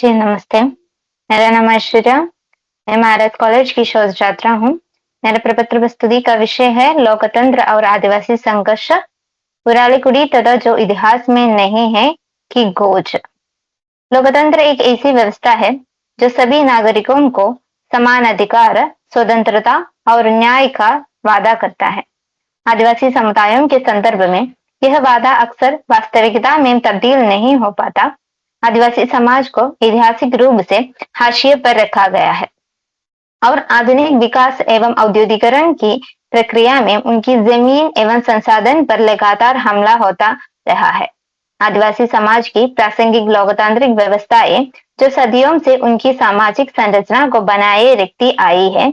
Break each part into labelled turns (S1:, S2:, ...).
S1: जी, नमस्ते। मेरा नाम ऐश्वर्या, मैं महाराज कॉलेज की शोध छात्रा हूँ। मेरा प्रपत्र प्रस्तुति का विषय है लोकतंत्र और आदिवासी संघर्ष, पुरालीकुड़ी तथा जो इतिहास में नहीं है की गोज। लोकतंत्र एक ऐसी व्यवस्था है जो सभी नागरिकों को समान अधिकार, स्वतंत्रता और न्याय का वादा करता है। आदिवासी समुदायों के संदर्भ में यह वादा अक्सर वास्तविकता में तब्दील नहीं हो पाता। आदिवासी समाज को ऐतिहासिक रूप से हाशिए पर रखा गया है और आधुनिक विकास एवं औद्योगिकरण की प्रक्रिया में उनकी जमीन एवं संसाधन पर लगातार हमला होता रहा है। आदिवासी समाज की प्रासंगिक लोकतांत्रिक व्यवस्थाएं जो सदियों से उनकी सामाजिक संरचना को बनाए रखती आई है,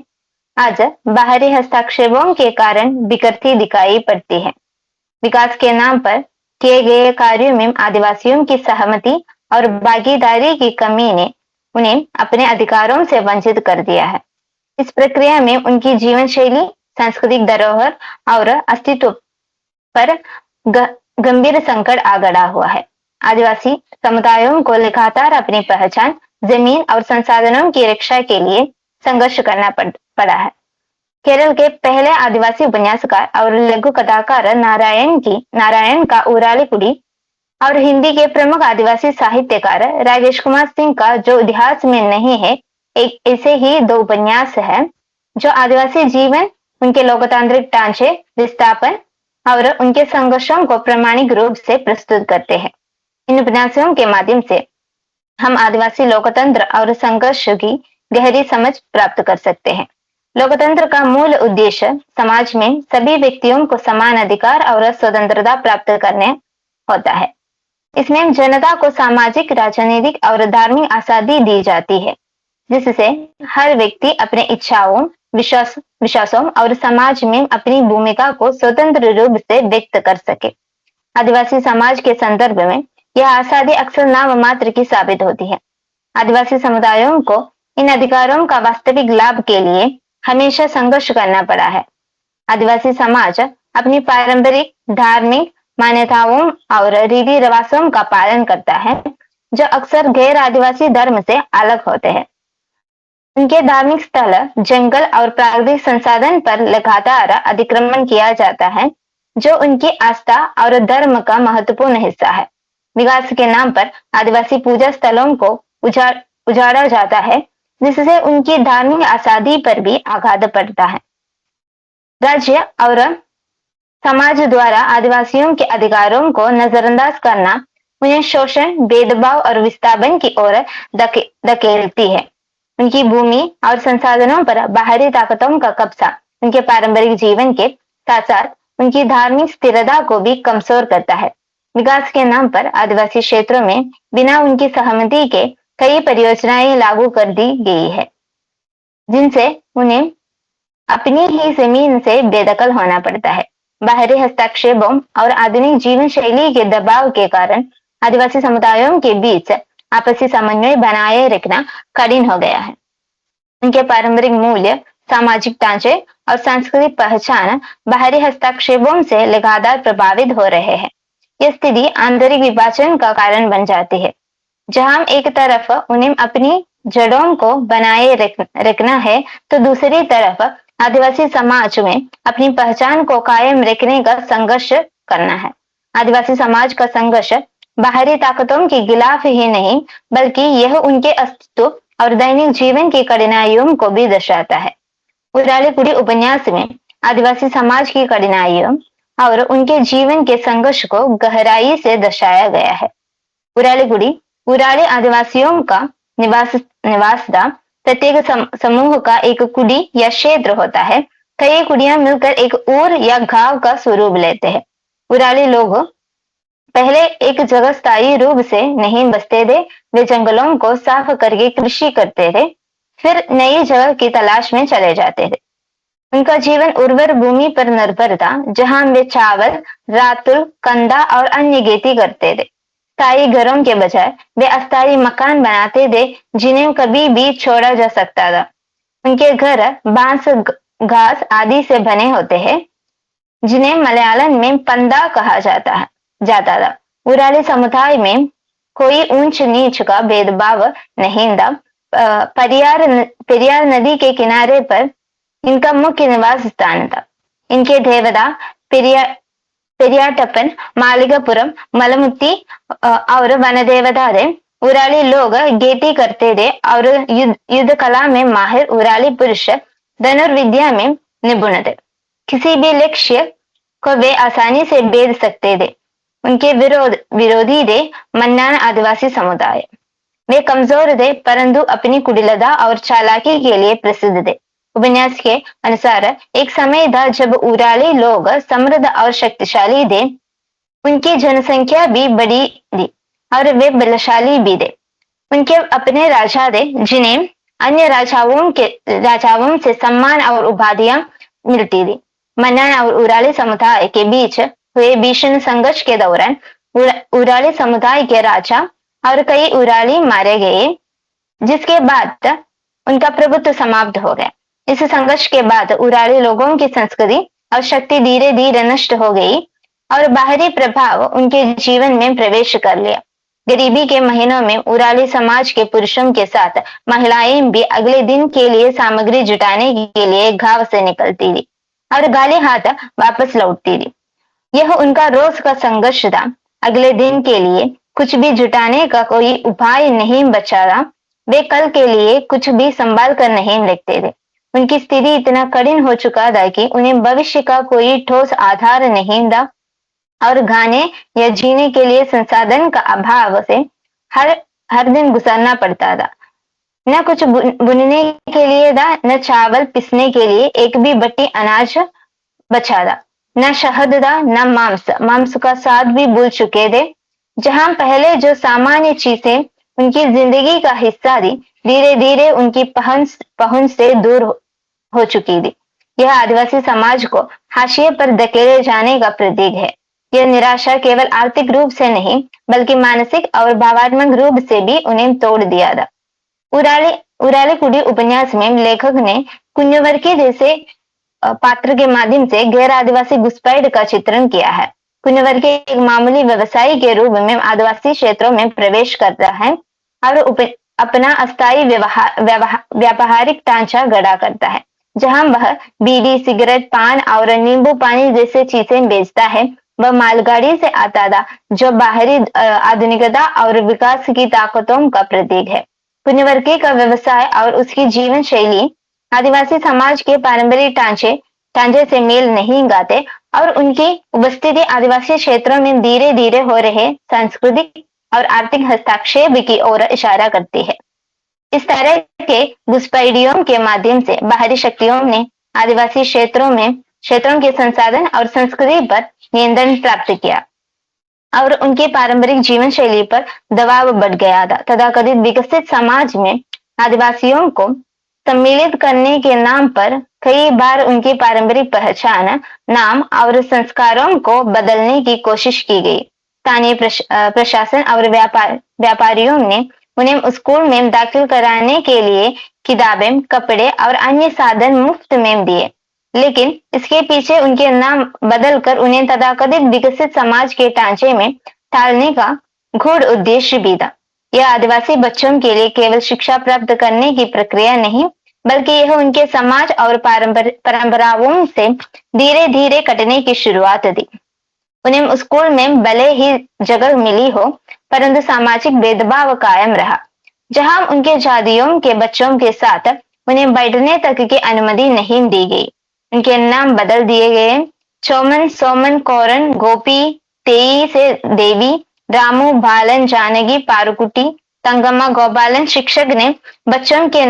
S1: आज बाहरी हस्तक्षेपों के कारण बिखरती दिखाई पड़ती है। विकास के नाम पर किए गए कार्यों में आदिवासियों की सहमति और भागीदारी की कमी ने उन्हें अपने अधिकारों से वंचित कर दिया है। इस प्रक्रिया में उनकी जीवन शैली, सांस्कृतिक धरोहर और अस्तित्व पर गंभीर संकट आ गड़ा हुआ है। आदिवासी समुदायों को लगातार अपनी पहचान, जमीन और संसाधनों की रक्षा के लिए संघर्ष करना पड़ा है। केरल के पहले आदिवासी उपन्यासकार और लघु कथाकार नारायण का उरालीकुड़ी और हिंदी के प्रमुख आदिवासी साहित्यकार राजेश कुमार सिंह का जो इतिहास में नहीं है, एक ऐसे ही दो उपन्यास है जो आदिवासी जीवन, उनके लोकतांत्रिक ढांचे, विस्थापन और उनके संघर्षों को प्रामाणिक रूप से प्रस्तुत करते हैं। इन उपन्यासों के माध्यम से हम आदिवासी लोकतंत्र और संघर्ष की गहरी समझ प्राप्त कर सकते हैं। लोकतंत्र का मूल उद्देश्य समाज में सभी व्यक्तियों को समान अधिकार और स्वतंत्रता प्राप्त करने होता है। इसमें जनता को सामाजिक, राजनीतिक और धार्मिक आजादी दी जाती है, जिससे हर व्यक्ति अपने इच्छाओं, विश्वासों और समाज में अपनी भूमिका को स्वतंत्र रूप से व्यक्त कर सके। आदिवासी समाज के संदर्भ में यह आजादी अक्सर नाम मात्र की साबित होती है। आदिवासी समुदायों को इन अधिकारों का वास्तविक लाभ के लिए हमेशा संघर्ष करना पड़ा है। आदिवासी समाज अपनी पारंपरिक, धार्मिक मान्यताओं और रीति रिवाजों का पालन करता है, जो अक्सर गैर आदिवासी धर्म से अलग होते हैं। उनके धार्मिक स्थल, जंगल और प्राकृतिक संसाधन पर लगातार अतिक्रमण किया जाता है, जो उनकी आस्था और धर्म का महत्वपूर्ण हिस्सा है। विकास के नाम पर आदिवासी पूजा स्थलों को उजाड़ा जाता है, जिससे उनकी धार्मिक आजादी पर भी आघात पड़ता है। राज्य और समाज द्वारा आदिवासियों के अधिकारों को नजरअंदाज करना उन्हें शोषण, भेदभाव और विस्थापन की ओर धकेलती है। उनकी भूमि और संसाधनों पर बाहरी ताकतों का कब्जा उनके पारंपरिक जीवन के साथ साथ उनकी धार्मिक स्थिरता को भी कमजोर करता है। विकास के नाम पर आदिवासी क्षेत्रों में बिना उनकी सहमति के कई परियोजनाएं लागू कर दी गई है, जिनसे उन्हें अपनी ही जमीन से बेदखल होना पड़ता है। बाहरी हस्तक्षेपों और आधुनिक जीवन शैली के दबाव के कारण आदिवासी समुदायों के बीच आपसी समन्वय बनाए रखना कठिन हो गया है। उनके पारंपरिक मूल्य, सामाजिक ढांचे और सांस्कृतिक पहचान बाहरी हस्तक्षेपों से लगातार प्रभावित हो रहे हैं। यह स्थिति आंतरिक विभाजन का कारण बन जाती है, जहां एक तरफ उन्हें अपनी जड़ों को बनाए रखना है, तो दूसरी तरफ आदिवासी समाज में अपनी पहचान को कायम रखने का संघर्ष करना है। आदिवासी समाज का संघर्ष बाहरी ताकतों के खिलाफ ही नहीं, बल्कि यह उनके अस्तित्व और दैनिक जीवन की कठिनाइयों को भी दर्शाता है। उरालीकुड़ी उपन्यास में आदिवासी समाज की कठिनाइयों और उनके जीवन के संघर्ष को गहराई से दर्शाया गया है। उराली आदिवासियों का निवासदा प्रत्येक समूह का एक कुड़ी या क्षेत्र होता है। कई कुड़ियां मिलकर एक ऊर या गांव का स्वरूप लेते हैं। उराली लोग पहले एक जगह स्थायी रूप से नहीं बसते थे। वे जंगलों को साफ करके कृषि करते थे, फिर नई जगह की तलाश में चले जाते थे। उनका जीवन उर्वर भूमि पर निर्भर था, जहां वे चावल, रातुल, कंदा और अन्य खेती करते थे। स्थायी घरों के बजाय वे अस्थायी मकान बनाते थे, जिन्हें कभी भी छोड़ा जा सकता था। उनके घर बांस, घास आदि से बने होते हैं, जिन्हें मलयालम में पंदा कहा जाता था। उराली समुदाय में कोई ऊंच नीच का भेदभाव नहीं था। पेरियार नदी के किनारे पर इनका मुख्य निवास स्थान था। इनके देवता पेरियाटप्पन, मालिकापुरम, मलमुत्ती और वनदेवता थे। उराली लोग खेती करते थे और युद्ध कला में माहिर उराली पुरुष धनुर्विद्या में निपुण थे। किसी भी लक्ष्य को वे आसानी से भेद सकते थे। उनके विरोधी थे मन्नान आदिवासी समुदाय। वे कमजोर थे परंतु अपनी कुटिलता और चालाकी के लिए प्रसिद्ध थे। उपन्यास के अनुसार एक समय था जब उराली लोग समृद्ध और शक्तिशाली थे। उनकी जनसंख्या भी बड़ी थी और वे बलशाली भी थे। उनके अपने राजा थे जिन्हें अन्य राजाओं से सम्मान और उपाधियां मिलती थी। मन्नान और उराली समुदाय के बीच हुए भीषण संघर्ष के दौरान उराली समुदाय के राजा और कई उराली मारे गए, जिसके बाद उनका प्रभुत्व समाप्त हो गया। इस संघर्ष के बाद उराली लोगों की संस्कृति और शक्ति धीरे धीरे नष्ट हो गई और बाहरी प्रभाव उनके जीवन में प्रवेश कर लिया। गरीबी के महीनों में उराली समाज के पुरुषों के साथ महिलाएं भी अगले दिन के लिए सामग्री जुटाने के लिए गांव से निकलती थी और खाली हाथ वापस लौटती थी। यह उनका रोज का संघर्ष था। अगले दिन के लिए कुछ भी जुटाने का कोई उपाय नहीं बचा था। वे कल के लिए कुछ भी संभाल कर नहीं रखते थे। उनकी स्थिति इतना कठिन हो चुका था कि उन्हें भविष्य का कोई ठोस आधार नहीं था और खाने या जीने के लिए संसाधन का अभाव से हर दिन गुजरना पड़ता था। न कुछ बुनने के लिए था, न चावल पिसने के लिए एक भी बट्टी अनाज बचा था, न शहद था, न मांस का स्वाद भी भूल चुके थे। जहां पहले जो सामान्य चीजें उनकी जिंदगी का हिस्सा थी, धीरे धीरे उनकी पहुंच से दूर हो चुकी थी। यह आदिवासी समाज को हाशिए पर धकेले जाने का प्रतीक है। यह निराशा केवल आर्थिक रूप से नहीं बल्कि मानसिक और भावात्मक रूप से भी उन्हें तोड़ दिया था। उराली कुड़ी उपन्यास में लेखक ने कुंजवर्की जैसे पात्र के माध्यम से गैर आदिवासी घुसपैठ का चित्रण किया है। कुंजवर्की एक मामूली व्यवसायी के रूप में आदिवासी क्षेत्रों में प्रवेश करता है और अपना अस्थायी व्यापारिक ढांचा गढ़ा करता है, जहां वह बीड़ी, सिगरेट, पान और नींबू पानी जैसे चीजें बेचता है। वह मालगाड़ी से आता था, जो बाहरी आधुनिकता और विकास की ताकतों का प्रतीक है। कुंजवर्की का व्यवसाय और उसकी जीवन शैली आदिवासी समाज के पारंपरिक ढांचे से मेल नहीं खाते और उनकी उपस्थिति आदिवासी क्षेत्रों में धीरे धीरे हो रहे सांस्कृतिक और आर्थिक हस्तक्षेप की ओर इशारा करती है। इस तरह के घुसपैठियों के माध्यम से बाहरी शक्तियों ने आदिवासी क्षेत्रों के संसाधन और संस्कृति पर नियंत्रण प्राप्त किया और उनकी पारंपरिक जीवन शैली पर दबाव बढ़ गया था। तथाकथित विकसित समाज में आदिवासियों को सम्मिलित करने के नाम पर कई बार उनकी पारंपरिक पहचान, नाम और संस्कारों को बदलने की कोशिश की गई। स्थानीय प्रशासन और व्यापारियों ने उन्हें स्कूल में दाखिल कराने के लिए किताबें, कपड़े और अन्य साधन मुफ्त में दिए, लेकिन इसके पीछे उनके नाम बदलकर उन्हें तथाकथित विकसित समाज के ढांचे में डालने का गूढ़ उद्देश्य भी था। यह आदिवासी बच्चों के लिए केवल शिक्षा प्राप्त करने की प्रक्रिया नहीं बल्कि यह उनके समाज और परंपराओं से धीरे धीरे कटने की शुरुआत थी। उन्हें स्कूल में भले ही जगह मिली हो परंतु सामाजिक भेदभाव कायम रहा, जहां उनके जातियों के बच्चों के साथ उन्हें बैठने तक की अनुमति नहीं दी गई। उनके नाम बदल दिए गए। चौमन, सोमन, कोरन, गोपी, तेई से देवी, रामू, बालन, जानकी, पारुकुटी, तंगम्मा, गोपालन। शिक्षक ने बच्चों के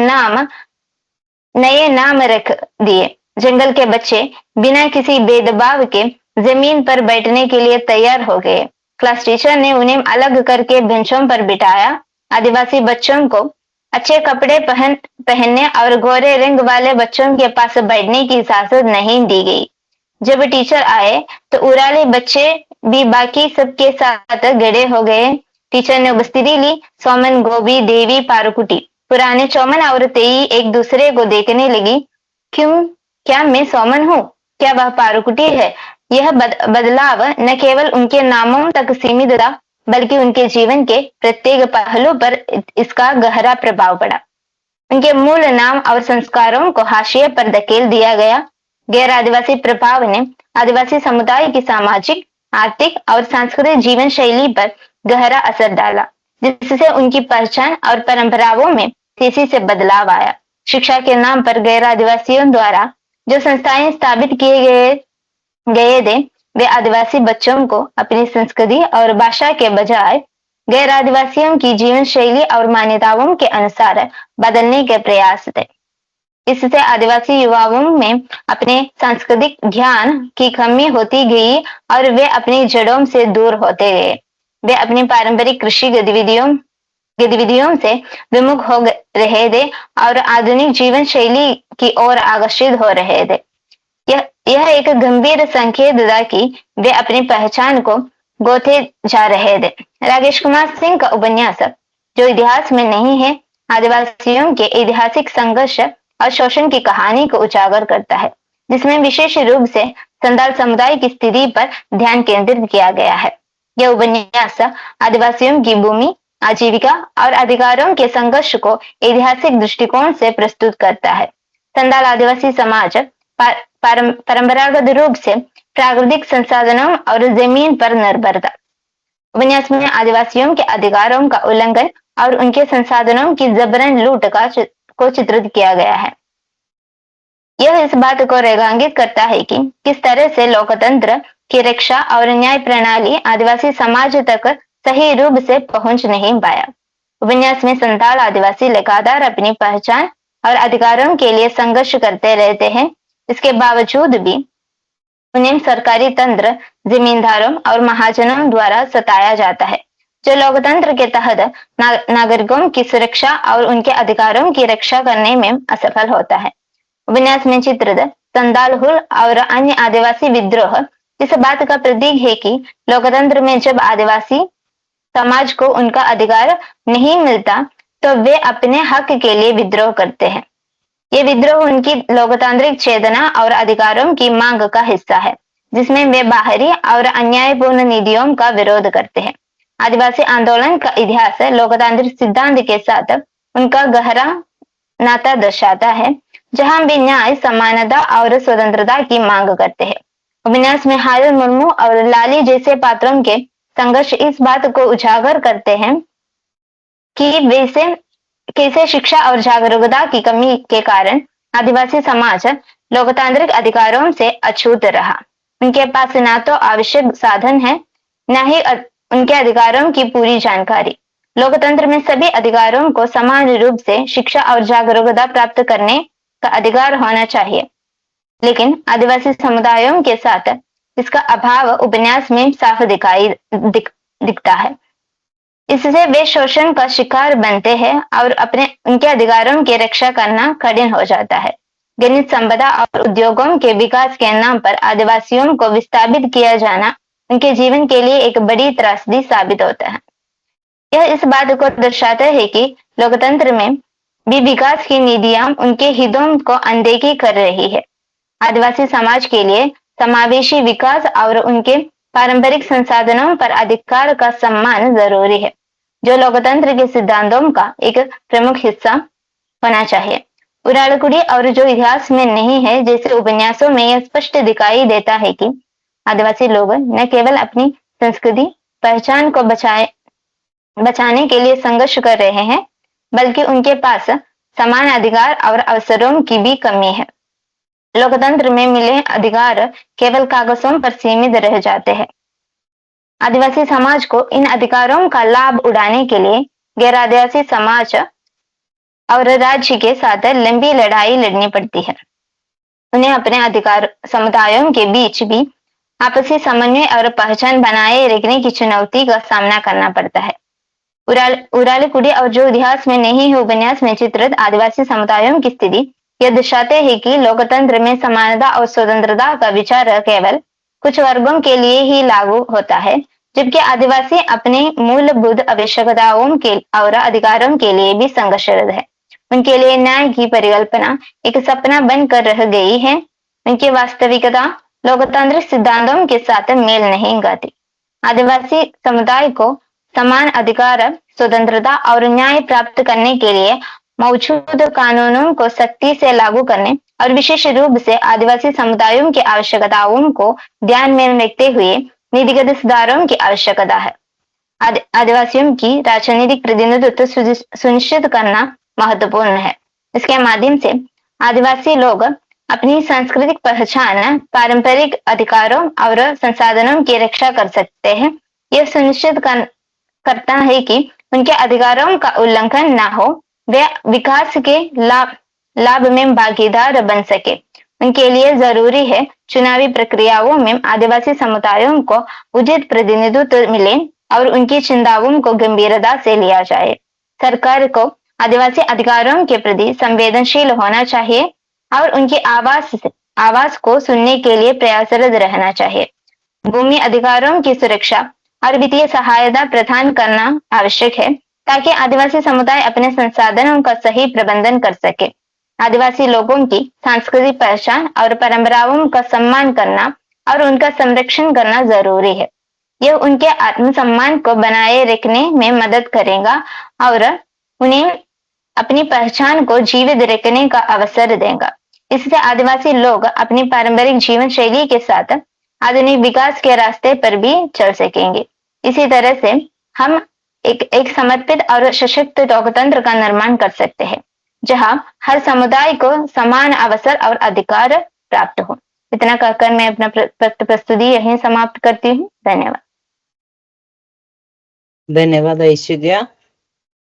S1: नए नाम रख दिए। जंगल के बच्चे बिना किसी भेदभाव के जमीन पर बैठने के लिए तैयार हो गए। क्लास टीचर ने उन्हें अलग करके बेंचों पर बिठाया। आदिवासी बच्चों को अच्छे कपड़े पहनने और गोरे रंग वाले बच्चों के पास बैठने की इजाजत नहीं दी गई। जब टीचर आए तो उराली बच्चे भी बाकी सबके साथ गड़े हो गए। टीचर ने उपस्थिति ली। सोमन, गोबी, देवी, पारुकुटी। पुराने चौमन और तेई एक दूसरे को देखने लगी। क्या मैं सोमन हूँ? क्या वह पारुकुटी है? यह बदलाव न केवल उनके नामों तक सीमित था बल्कि उनके जीवन के प्रत्येक पहलू पर इसका गहरा प्रभाव पड़ा। उनके मूल नाम और संस्कारों को हाशिए पर धकेल दिया गया। गैर आदिवासी प्रभाव ने आदिवासी समुदाय की सामाजिक, आर्थिक और सांस्कृतिक जीवन शैली पर गहरा असर डाला, जिससे उनकी पहचान और परंपराओं में तेजी से बदलाव आया। शिक्षा के नाम पर गैर आदिवासियों द्वारा जो संस्थाएं स्थापित किए गए थे, वे आदिवासी बच्चों को अपनी संस्कृति और भाषा के बजाय गैर आदिवासियों की जीवन शैली और मान्यताओं के अनुसार बदलने के प्रयास थे। इससे आदिवासी युवाओं में अपने सांस्कृतिक ज्ञान की कमी होती गई और वे अपनी जड़ों से दूर होते गए। वे अपनी पारंपरिक कृषि गतिविधियों से विमुख हो रहे थे और आधुनिक जीवन शैली की ओर आकर्षित हो रहे थे। यह एक गंभीर संकेत था कि वे अपनी पहचान को गोते जा रहे थे। राकेश कुमार सिंह का उपन्यास जो इतिहास में नहीं है, आदिवासियों के ऐतिहासिक संघर्ष और शोषण की कहानी को उजागर करता है, जिसमें विशेष रूप से संथाल समुदाय की स्थिति पर ध्यान केंद्रित किया गया है। यह उपन्यास आदिवासियों की भूमि, आजीविका और अधिकारों के संघर्ष को ऐतिहासिक दृष्टिकोण से प्रस्तुत करता है। संथाल आदिवासी समाज परंपरागत रूप से प्राकृतिक संसाधनों और जमीन पर निर्भर था। उपन्यास में आदिवासियों के अधिकारों का उल्लंघन और उनके संसाधनों की जबरन लूट को चित्रित किया गया है। यह इस बात को रेखांकित करता है कि किस तरह से लोकतंत्र की रक्षा और न्याय प्रणाली आदिवासी समाज तक सही रूप से पहुंच नहीं पाया। उपन्यास में संथाल आदिवासी लगातार अपनी पहचान और अधिकारों के लिए संघर्ष करते रहते हैं। इसके बावजूद भी उन्हें सरकारी तंत्र, जमींदारों और महाजनों द्वारा सताया जाता है, जो लोकतंत्र के तहत नागरिकों की सुरक्षा और उनके अधिकारों की रक्षा करने में असफल होता है। उपन्यास में चित्रित संथाल हुल और अन्य आदिवासी विद्रोह इस बात का प्रतीक है कि लोकतंत्र में जब आदिवासी समाज को उनका अधिकार नहीं मिलता, तो वे अपने हक के लिए विद्रोह करते हैं। ये विद्रोह उनकी लोकतांत्रिक चेतना और अधिकारों की मांग का हिस्सा है, जिसमें वे बाहरी और अन्यायपूर्ण नीतियों का विरोध करते हैं। आदिवासी आंदोलन का इतिहास लोकतांत्रिक सिद्धांत के साथ उनका गहरा नाता दर्शाता है, जहां वे न्याय, समानता और स्वतंत्रता की मांग करते हैं। उपन्यास में हायल मुर्मू और लाली जैसे पात्रों के संघर्ष इस बात को उजागर करते हैं कि वैसे कैसे शिक्षा और जागरूकता की कमी के कारण आदिवासी समाज लोकतांत्रिक अधिकारों से अछूत रहा। उनके पास न तो आवश्यक साधन है, न ही उनके अधिकारों की पूरी जानकारी। लोकतंत्र में सभी अधिकारों को समान रूप से शिक्षा और जागरूकता प्राप्त करने का अधिकार होना चाहिए, लेकिन आदिवासी समुदायों के साथ इसका अभाव उपन्यास में साफ दिखता है। इससे वे शोषण का शिकार बनते हैं और उनके अधिकारों की रक्षा करना कठिन हो जाता है। गणित, संपदा और उद्योगों के विकास के नाम पर आदिवासियों को विस्थापित किया जाना उनके जीवन के लिए एक बड़ी त्रासदी साबित होता है। यह इस बात को दर्शाता है कि लोकतंत्र में भी विकास की नीतियां उनके हितों को अनदेखी कर रही है। आदिवासी समाज के लिए समावेशी विकास और उनके पारंपरिक संसाधनों पर अधिकार का सम्मान जरूरी है, जो लोकतंत्र के सिद्धांतों का एक प्रमुख हिस्सा होना चाहिए। उरालकुडी और जो इतिहास में नहीं है जैसे उपन्यासों में यह स्पष्ट दिखाई देता है कि आदिवासी लोग न केवल अपनी संस्कृति पहचान को बचाने के लिए संघर्ष कर रहे हैं, बल्कि उनके पास समान अधिकार और अवसरों की भी कमी है। लोकतंत्र में मिले अधिकार केवल कागजों पर सीमित रह जाते हैं। आदिवासी समाज को इन अधिकारों का लाभ उठाने के लिए गैर आदिवासी समाज और राज्य के साथ लंबी लड़ाई लड़नी पड़ती है। उन्हें अपने अधिकार समुदायों के बीच भी आपसी समन्वय और पहचान बनाए रखने की चुनौती का सामना करना पड़ता है। उरालीकुडी और जो इतिहास में नहीं है उपन्यास में चित्रित आदिवासी समुदायों की स्थिति यह दर्शाते हैं कि लोकतंत्र में समानता और स्वतंत्रता का विचार केवल कुछ वर्गों के लिए ही लागू होता है, जबकि आदिवासी अपने मूलभूत आवश्यकताओं के और अधिकारों के लिए भी संघर्षरत है। उनके लिए न्याय की परिकल्पना एक सपना बनकर रह गई है। उनकी वास्तविकता लोकतांत्रिक सिद्धांतों के साथ मेल नहीं खाती। आदिवासी समुदाय को समान अधिकार, स्वतंत्रता और न्याय प्राप्त करने के लिए मौजूद कानूनों को सख्ती से लागू करने और विशेष रूप से आदिवासी समुदायों की आवश्यकताओं को ध्यान में रखते हुए नीतिगत सुधारों की आवश्यकता है। आदिवासियों की राजनीतिक प्रतिनिधित्व सुनिश्चित करना महत्वपूर्ण है। इसके माध्यम से आदिवासी लोग अपनी सांस्कृतिक पहचान, पारंपरिक अधिकारों और संसाधनों की रक्षा कर सकते हैं। यह सुनिश्चित करता है कि उनके अधिकारों का उल्लंघन न हो, वे विकास के लाभ में भागीदार बन सके। उनके लिए जरूरी है चुनावी प्रक्रियाओं में आदिवासी समुदायों को उचित प्रतिनिधित्व मिले और उनकी चिंताओं को गंभीरता से लिया जाए। सरकार को आदिवासी अधिकारों के प्रति संवेदनशील होना चाहिए और उनकी आवाज को सुनने के लिए प्रयासरत रहना चाहिए। भूमि अधिकारों की सुरक्षा और वित्तीय सहायता प्रदान करना आवश्यक है ताकि आदिवासी समुदाय अपने संसाधनों का सही प्रबंधन कर सके। आदिवासी लोगों की सांस्कृतिक पहचान और परंपराओं का सम्मान करना और उनका संरक्षण करना जरूरी है। यह उनके आत्मसम्मान को बनाए रखने में मदद करेगा और उन्हें अपनी पहचान को जीवित रखने का अवसर देगा। इससे आदिवासी लोग अपनी पारंपरिक जीवन शैली के साथ आधुनिक विकास के रास्ते पर भी चल सकेंगे। इसी तरह से हम एक समर्पित और सशक्त लोकतंत्र का निर्माण कर सकते हैं, जहां हर समुदाय को समान अवसर और अधिकार प्राप्त हो। इतना कहकर मैं अपना प्रस्तुति यहीं समाप्त करती हूँ। धन्यवाद।
S2: धन्यवाद ऐश्वर्या।